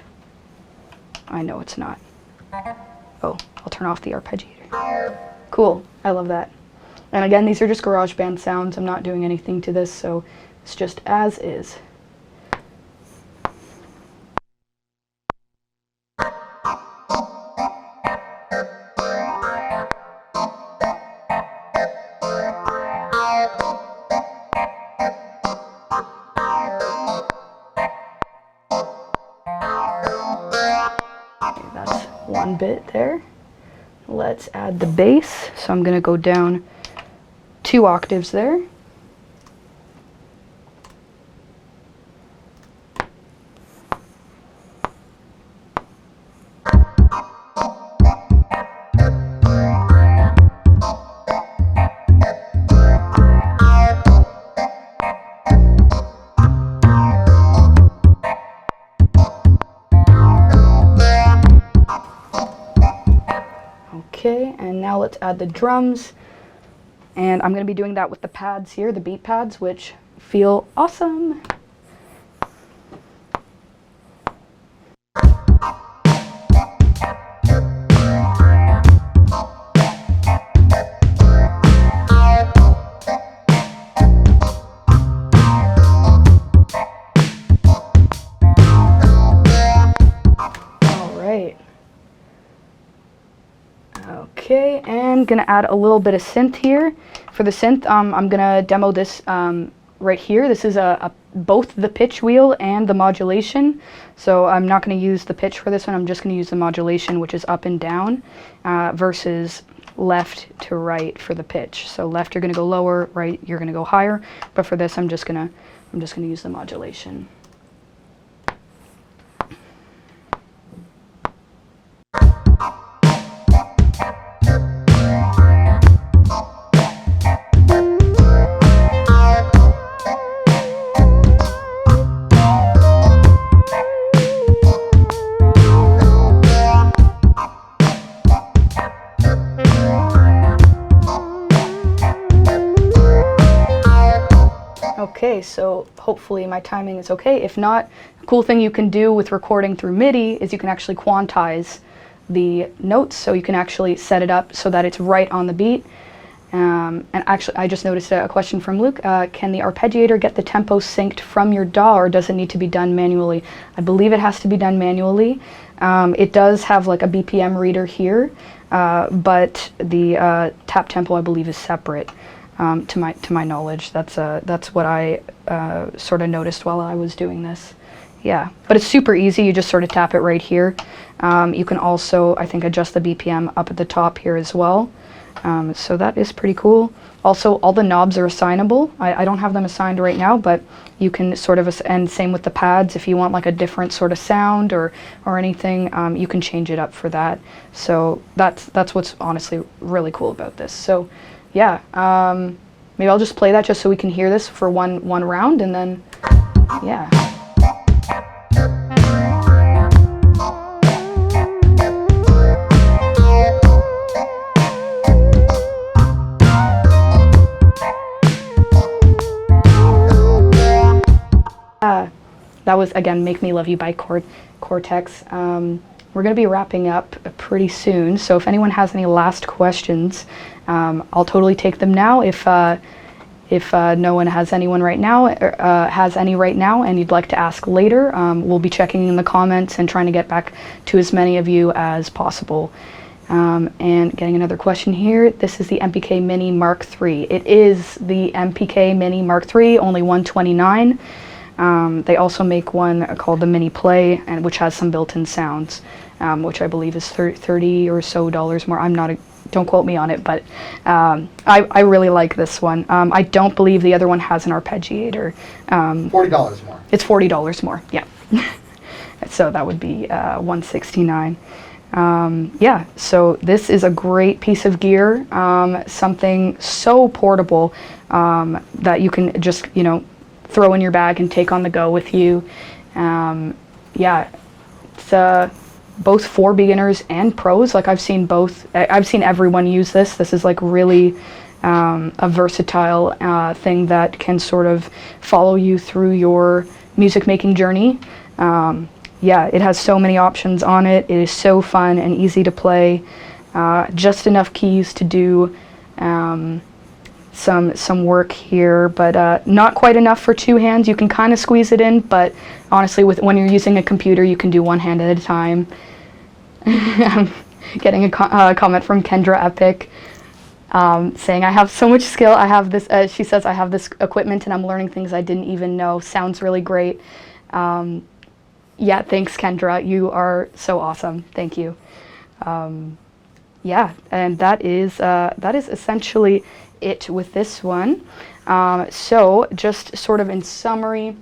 I know it's not. Oh, I'll turn off the arpeggiator. Cool, I love that. And again, these are just GarageBand sounds. I'm not doing anything to this, so it's just as is. Okay, that's one bit there. Let's add the bass. So I'm going to go down 2 octaves there. Okay, and now let's add the drums. And I'm going to be doing that with the pads here, the beat pads, which feel awesome. I'm going to add a little bit of synth here. For the synth, I'm going to demo this right here. This is both the pitch wheel and the modulation. So I'm not going to use the pitch for this one. I'm just going to use the modulation, which is up and down, versus left to right for the pitch. So left you're going to go lower, right you're going to go higher. But for this, I'm just going to use the modulation. Okay, so hopefully my timing is okay. If not, a cool thing you can do with recording through MIDI is you can actually quantize the notes, so you can actually set it up so that it's right on the beat. And actually, I just noticed a question from Luke. Can the Arpeggiator get the tempo synced from your DAW, or does it need to be done manually? I believe it has to be done manually. It does have like a BPM reader here, but the tap tempo I believe is separate. To my knowledge, that's what I sort of noticed while I was doing this. Yeah, but it's super easy. You just sort of tap it right here. You can also, I think, adjust the BPM up at the top here as well. So that is pretty cool. Also, all the knobs are assignable. I don't have them assigned right now, but you can sort of, and same with the pads. If you want like a different sort of sound or anything, you can change it up for that. So that's what's honestly really cool about this. So yeah, maybe I'll just play that just so we can hear this for one round, and then yeah. That was, again, Make Me Love You by Cortex. We're going to be wrapping up pretty soon, so if anyone has any last questions, I'll totally take them now. If no one has anyone right now, has any right now, and you'd like to ask later, we'll be checking in the comments and trying to get back to as many of you as possible. And getting another question here. This is the Mpk Mini Mark III. It is the Mpk Mini Mark III, only $129. They also make one called the Mini Play, and which has some built-in sounds, which I believe is $30 or so more. I'm not, don't quote me on it, but I really like this one. I don't believe the other one has an arpeggiator. $40 more. It's $40 more, yeah. So that would be $169. Yeah, so this is a great piece of gear, something so portable that you can just, you know, throw in your bag and take on the go with you. Yeah, it's both for beginners and pros. Like I've seen both. I've seen everyone use this. This is like really a versatile thing that can sort of follow you through your music making journey. Yeah, it has so many options on it. It is so fun and easy to play. Just enough keys to do some work here, but not quite enough for two hands. You can kind of squeeze it in, but honestly, when you're using a computer, you can do one hand at a time. I'm getting a comment from Kendra Epic saying, I have so much skill. I have this, she says, I have this equipment and I'm learning things I didn't even know. Sounds really great. Yeah, thanks, Kendra. You are so awesome. Thank you. Yeah, and that is essentially it with this one. So just sort of in summary,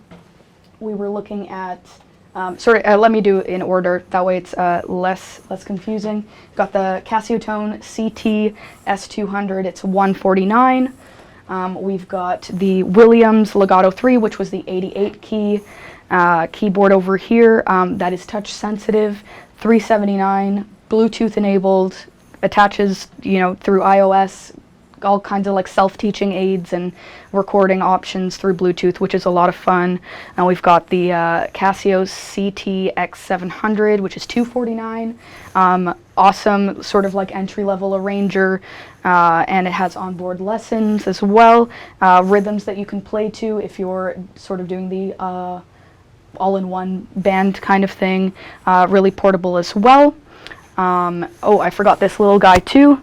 we were looking at let me do in order, that way it's less confusing. Got the Casio Ct S200, it's $149. We've got the Williams Legato 3, which was the 88 key keyboard over here, that is touch sensitive, $379, Bluetooth enabled, attaches, you know, through iOS, all kinds of like self-teaching aids and recording options through Bluetooth, which is a lot of fun. And we've got the Casio Ct X-700, which is $249. Awesome sort of like entry-level arranger, and it has onboard lessons as well, rhythms that you can play to if you're sort of doing the all-in-one band kind of thing. Really portable as well. Oh, I forgot this little guy too.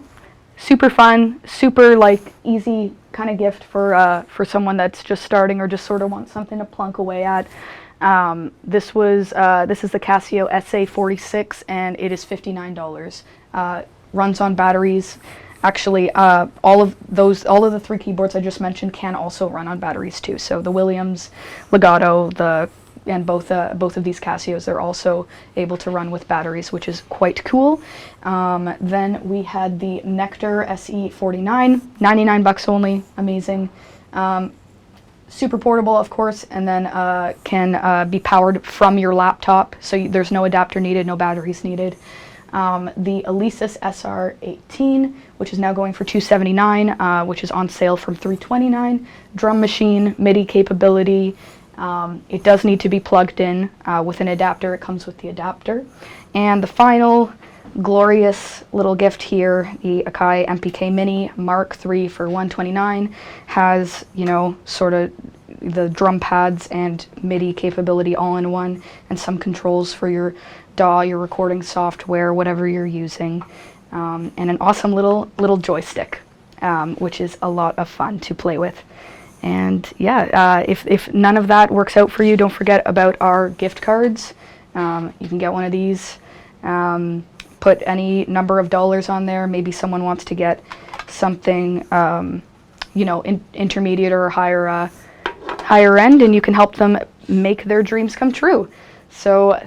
super fun, super like easy kind of gift for someone that's just starting or just sort of wants something to plunk away at. This is the Casio Sa46, and it is $59. Runs on batteries. Actually, all of the three keyboards I just mentioned can also run on batteries too. So the Williams, Legato, and both of these Casios, they're also able to run with batteries, which is quite cool. Then we had the Nectar SE49, 99 bucks only, amazing. Super portable, of course, and then can be powered from your laptop, so there's no adapter needed, no batteries needed. The Alesis SR18, which is now going for $279, which is on sale from $329. Drum machine, MIDI capability. It does need to be plugged in with an adapter. It comes with the adapter. And the final glorious little gift here, the Akai Mpk Mini Mark Iii for $129, has, you know, sort of the drum pads and MIDI capability all in one, and some controls for your DAW, your recording software, whatever you're using, and an awesome little joystick, which is a lot of fun to play with. And yeah, if none of that works out for you, don't forget about our gift cards. You can get one of these, put any number of dollars on there. Maybe someone wants to get something, you know, intermediate or higher end, and you can help them make their dreams come true. So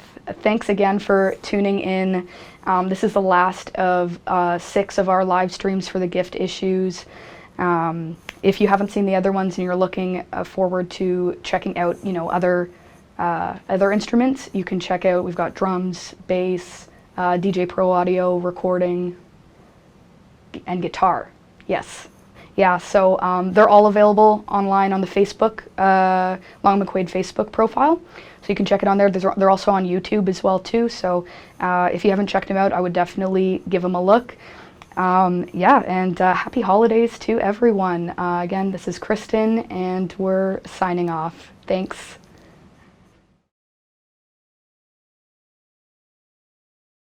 thanks again for tuning in. This is the last of 6 of our live streams for the gift issues. If you haven't seen the other ones and you're looking forward to checking out, you know, other instruments, you can check out. We've got drums, bass, DJ Pro audio, recording, and guitar. Yes. Yeah, so they're all available online on the Facebook, Long McQuade Facebook profile. So you can check it on there. They're also on YouTube as well too. So if you haven't checked them out, I would definitely give them a look. Yeah, and happy holidays to everyone. Again, this is Kristen, and we're signing off. Thanks.